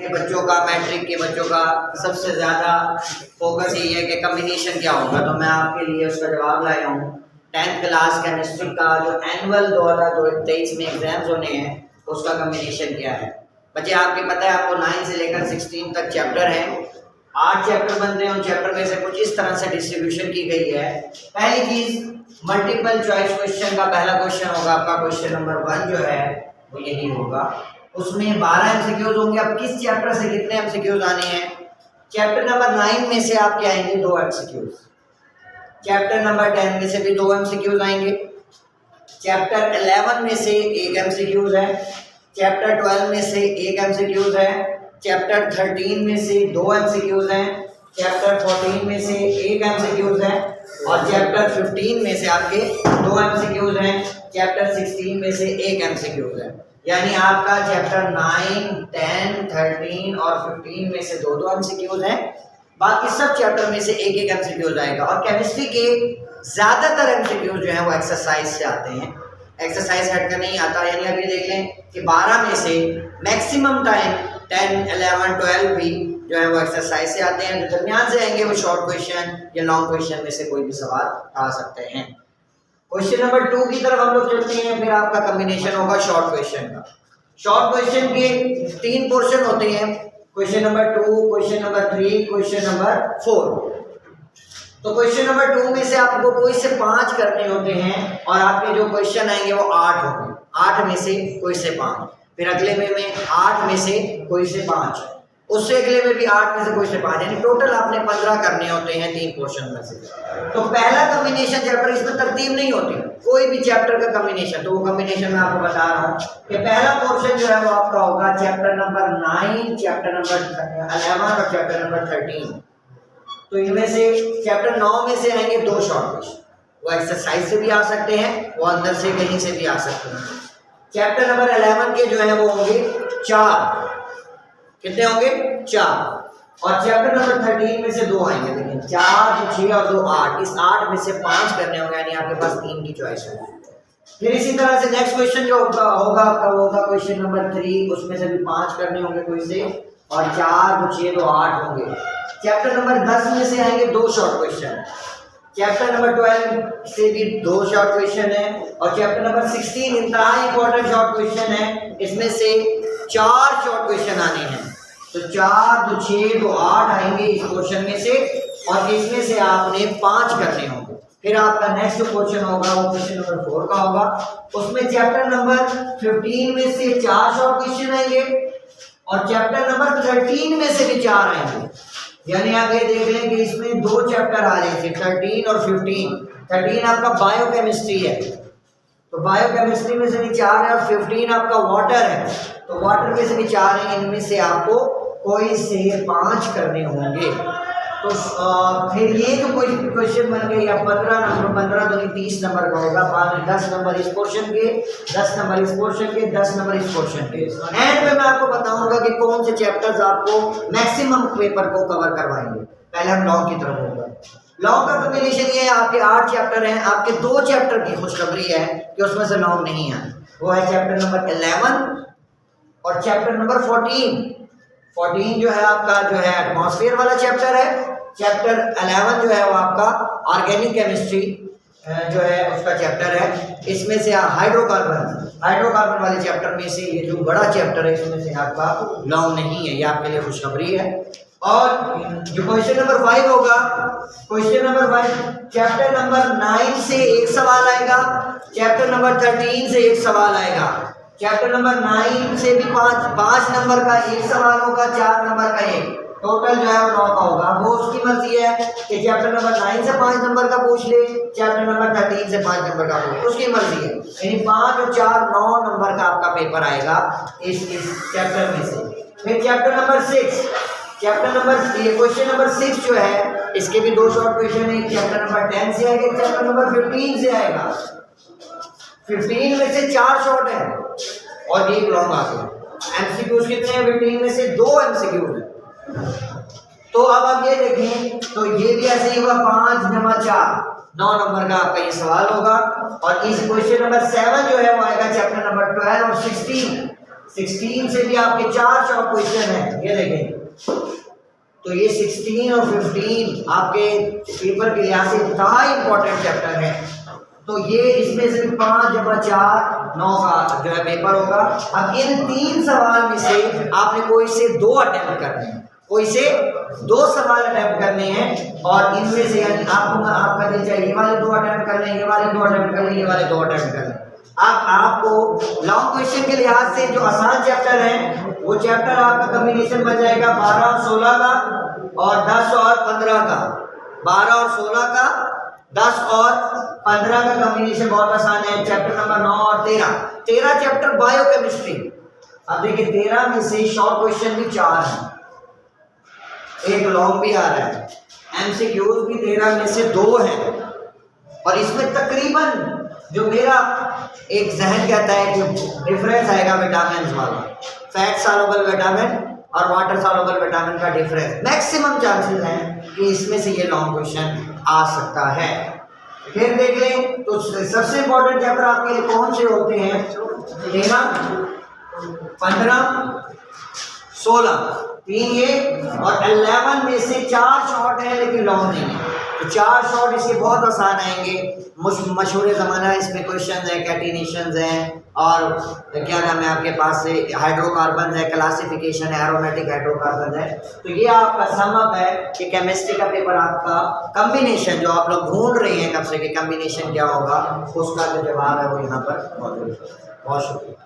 के बच्चों का, मैट्रिक के बच्चों का सबसे ज़्यादा फोकस यही है कि कम्बिनेशन क्या होगा। तो मैं आपके लिए उसका जवाब लाया हूँ। 10th क्लास केमिस्ट्री का जो एनुअल 2023 में एग्जाम्स होने हैं उसका कम्बिनेशन क्या है। बच्चे आपके पता है आपको 9 से लेकर 16 तक चैप्टर हैं, 8 चैप्टर बनते हैं। उन चैप्टर में से कुछ इस तरह से डिस्ट्रीब्यूशन की गई है। पहली चीज़ मल्टीपल चॉइस क्वेश्चन का पहला क्वेश्चन होगा आपका क्वेश्चन नंबर 1 जो है वो यही होगा। उसमें 12 एमसीक्यूज होंगे। अब किस चैप्टर से कितने एमसीक्यूज आने हैं? चैप्टर नंबर 9 में से आपके आएंगे 2 एमसीक्यूज, चैप्टर नंबर 10 में से भी 2 एमसीक्यूज आएंगे, चैप्टर 11 में से 1 एमसीक्यूज है, चैप्टर 12 में से 1 एमसीक्यूज है, चैप्टर 13 में से 2 एमसीक्यूज हैं, चैप्टर 14 में से 1 एमसीक्यूज है और चैप्टर 15 में से आपके 2 एमसीक्यूज हैं, चैप्टर 16 में से 1 एमसीक्यूज है। यानी आपका चैप्टर 9, 10, 13 और 15 में से 2 एमसीक्यूज हैं, बाकी सब चैप्टर में से 1 एमसीक्यूज आएगा। और केमिस्ट्री के ज़्यादातर एमसीक्यूज जो हैं वो एक्सरसाइज से आते हैं, एक्सरसाइज हटकर नहीं आता। यानी अभी देख लें कि 12 में से मैक्सिमम टाइम 10, 11, 12 भी जो है वो एक्सरसाइज से आते हैं। जो दरमियान से आएंगे वो शॉर्ट क्वेश्चन या लॉन्ग क्वेश्चन में से कोई भी सवाल आ सकते हैं। क्वेश्चन नंबर 2 की तरफ हम लोग चलते हैं। फिर आपका कॉम्बिनेशन होगा शॉर्ट क्वेश्चन का। शॉर्ट क्वेश्चन के 3 पोर्शन होते हैं, question number 2, question number 3, question number 4। तो क्वेश्चन नंबर 2 में से आपको कोई से 5 करने होते हैं और आपके जो क्वेश्चन आएंगे वो 8 होंगे। 8 में से कोई से 5, फिर अगले में 8 में से कोई से 5, उससे अगले में भी 8 में से कोई से 5, यानी टोटल आपने 15 करने होते हैं 3 पोर्शन में से। तो पहला कॉम्बिनेशन चैप्टर, इसमें तरतीब नहीं होती कोई भी चैप्टर का कॉम्बिनेशन। तो वो कॉम्बिनेशन मैं आपको बता रहा हूँ कि पहला पोर्शन जो है वो आपका होगा चैप्टर नंबर 9, चैप्टर नंबर 11 और चैप्टर नंबर 13। तो इनमें से चैप्टर 9 में से आएंगे 2 शॉर्ट क्वेश्चन, वो एक्सरसाइज से भी आ सकते हैं, वो अंदर से कहीं से भी आ सकते हैं। चैप्टर नंबर 11 के जो है वो होंगे 4, कितने होंगे? 4। और चैप्टर नंबर 13 में से 2 आएंगे। देखिए 4, 6 और 2 8, इस 8 में से 5 करने होंगे, यानी आपके पास 3 की चॉइस होगी। फिर इसी तरह से नेक्स्ट क्वेश्चन जो होगा आपका वो होगा क्वेश्चन नंबर 3, उसमें से भी 5 करने होंगे कोई से, और 4, 6, 2 8 होंगे। चैप्टर नंबर 10 में से आएंगे 2 शॉर्ट क्वेश्चन, चैप्टर नंबर 12 से भी 2 शॉर्ट क्वेश्चन है, और चैप्टर नंबर 16 इंतहा इंपॉर्टेंट शॉर्ट क्वेश्चन है, इसमें से 4 शॉर्ट क्वेश्चन आने हैं। तो 4, 2, 6, 2 8 आएंगे इस क्वेश्चन में से, और इसमें से आपने 5 करने होंगे। फिर आपका नेक्स्ट क्वेश्चन होगा वो क्वेश्चन नंबर 4 का होगा, उसमें चैप्टर नंबर 15 में से 4 शॉर्ट क्वेश्चन आएंगे और चैप्टर नंबर 13 में से भी 4 आएंगे। यानी आप ये देख लें कि इसमें 2 चैप्टर आ जाएंगे, 13 और 15। 13 आपका बायोकेमिस्ट्री है, तो बायोकेमिस्ट्री में से भी 4 है, और 15 आपका वाटर है, तो वाटर में से भी 4 है। इनमें से आपको कोई से 5 करने होंगे। तो फिर ये जो कोई क्वेश्चन बन गए या 15 नंबर, 15 दूनी 30 नंबर का होगा, 10 नंबर इस पोर्शन के, 10 नंबर इस पोर्शन के, 10 नंबर इस पोर्शन के। एंड में मैं आपको बताऊंगा कि कौन से चैप्टर्स आपको मैक्सिमम पेपर को कवर करवाएंगे। पहले हम लॉ की तरफ होगा। लॉ का कॉम्बिनेशन ये है, आपके 8 चैप्टर हैं, आपके 2 चैप्टर की खुशखबरी है कि उसमें से लॉ नहीं है। वो है चैप्टर नंबर 11 और चैप्टर नंबर 14। 14 जो है आपका जो है एटमॉस्फेयर वाला चैप्टर है। चैप्टर 11 जो है वो आपका ऑर्गेनिक केमिस्ट्री जो है उसका चैप्टर है। इसमें से हाइड्रोकार्बन वाले चैप्टर में से ये जो बड़ा चैप्टर है इसमें से आपका लॉ नहीं है, ये आपके लिए खुशखबरी है। और जो क्वेश्चन नंबर 5 होगा, क्वेश्चन नंबर 5 चैप्टर नंबर 9 से 1 सवाल आएगा, चैप्टर नंबर 13 से 1 सवाल आएगा, चैप्टर नंबर 9 से भी 5 नंबर का 1 सवाल होगा, 4 नंबर का 1, टोटल जो है वो 9 का होगा। वो उसकी मर्जी है कि चैप्टर नंबर 9 से 5 नंबर का पूछ ले, चैप्टर नंबर 13 से 5 नंबर का पूछ, उसकी मर्जी है। यानी 5 और 4 9 नंबर का आपका पेपर आएगा इस चैप्टर में से। फिर चैप्टर नंबर 6, चैप्टर नंबर ये क्वेश्चन नंबर 6 जो है इसके भी 2 शॉर्ट क्वेश्चन है, चैप्टर नंबर 10 से आएगा, चैप्टर नंबर 15 से आएगा। 15 में से 4 शॉर्ट है और 1 लॉन्ग आ गया। एमसीक्यूज कितने हैं? 15 में से 2 एमसीक्यूज है। तो अब आप ये देखें तो ये भी ऐसे ही होगा, 5 जमा 4 9 नंबर का आपका ये सवाल होगा। और इस क्वेश्चन नंबर 7 जो है वो आएगा चैप्टर नंबर 12 और 16। 16 से भी आपके 4 शॉर्ट क्वेश्चन हैं, ये देखें। तो ये 16 और 15 आपके पेपर के लिहाज से इंतहा इंपॉर्टेंट चैप्टर है। तो ये इसमें से 5 जमा 4 9 का जो है पेपर होगा। अब इन 3 सवाल में से आपने कोई से 2 अटेम्प्ट करने हैं, कोई से 2 सवाल अटेम्प्ट करने हैं, और इनमें से यानी आपको आपका दिल चाहिए ये वाले 2 अटेम्प्ट कर लें, ये वाले 2 अटेम्प्ट कर लें, ये वाले 2 अटेम्प्ट कर लें। अब आपको लॉन्ग क्वेश्चन के लिहाज से जो आसान चैप्टर है वो चैप्टर आपका कॉम्बिनेशन बन जाएगा 12 और 16 का और 10 और 15 का। 12 और 16 का, 10 और 15 का कॉम्बिनेशन बहुत आसान है। चैप्टर नंबर 9 और 13 चैप्टर बायोकेमिस्ट्री। अब देखिए 13 में से शॉर्ट क्वेश्चन भी 4 हैं, एक लॉन्ग भी आ रहा है, एमसीक्यूज भी 13 में से 2 हैं, और इसमें तकरीबन जो मेरा एक जहन कहता है कि डिफरेंस आएगा विटामिन वाला, फैट सॉल्युबल विटामिन और वाटर सॉल्युबल विटामिन का डिफरेंस, मैक्सिमम चांसेस हैं कि इसमें से ये लॉन्ग क्वेश्चन आ सकता है। फिर देख लें तो सबसे इंपॉर्टेंट चैप्टर आपके लिए कौन से होते हैं? 13, 15, 16, 3 ये, और 11 में से 4 शॉर्ट है लेकिन लॉन्ग नहीं है। तो 4 शॉर्ट इसके बहुत आसान आएंगे, मशहूर ज़माना इसमें क्वेश्चन है, कैटिनेशंस हैं, और क्या नाम है आपके पास से हाइड्रोकार्बन है, क्लासिफिकेशन है, एरोमेटिक हाइड्रोकार्बन है। तो ये आपका समअप है कि केमिस्ट्री का पेपर आपका कॉम्बिनेशन जो आप लोग ढूंढ रहे हैं कब से कि कॉम्बिनेशन क्या होगा, उसका जो जवाब है वो यहाँ पर मौजूद है। बहुत शुक्रिया।